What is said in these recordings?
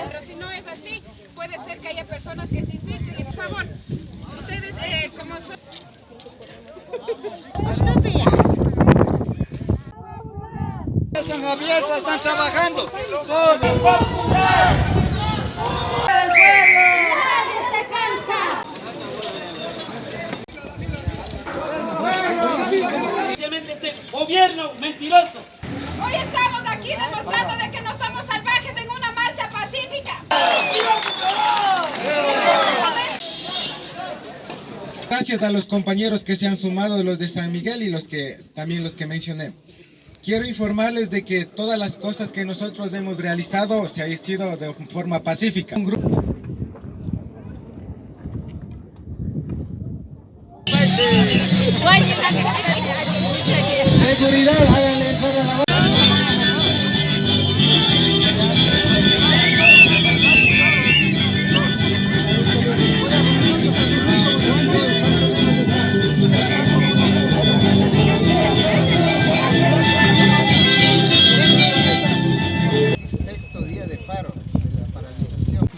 Pero si no es así, puede ser que haya personas que se infiltren. Por favor, ustedes como son... Están abiertos, están trabajando. Especialmente este gobierno mentiroso. Hoy estamos aquí demostrando de que no somos salvajes en una marcha pacífica. Gracias a los compañeros que se han sumado, los de San Miguel y también los que mencioné. Quiero informarles de que todas las cosas que nosotros hemos realizado se han sido de forma pacífica. Seguridad, háganle el fuego a la... Sexto día de paro, de la paralización.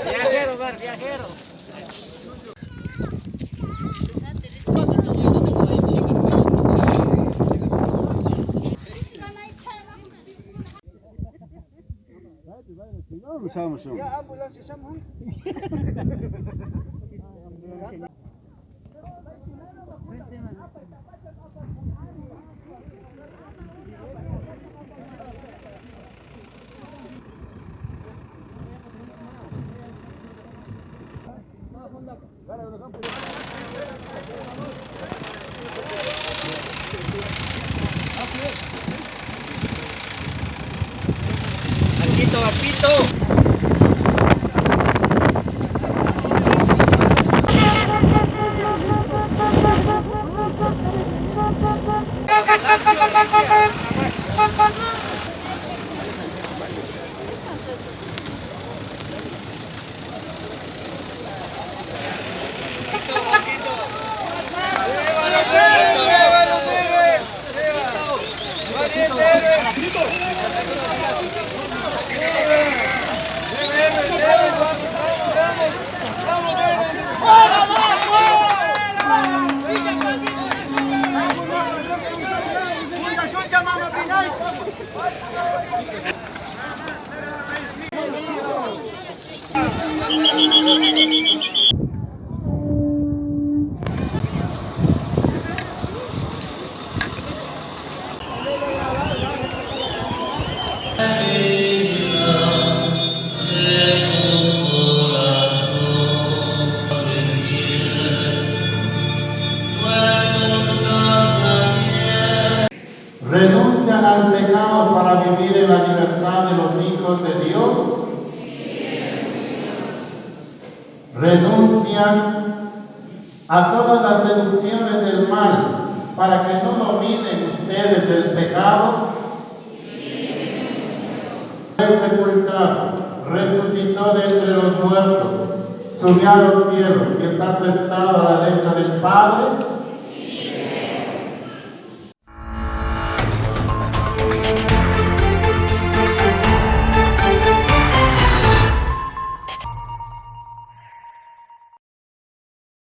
Viajero, viajero. Ya ambulancia llama. Apito, apito. ¿Renuncian al pecado para vivir en la libertad de los hijos de Dios? ¿Renuncian a todas las seducciones del mal para que no dominen ustedes el pecado? Fue sepultado, resucitó de entre los muertos, subió a los cielos y está sentado a la derecha del Padre.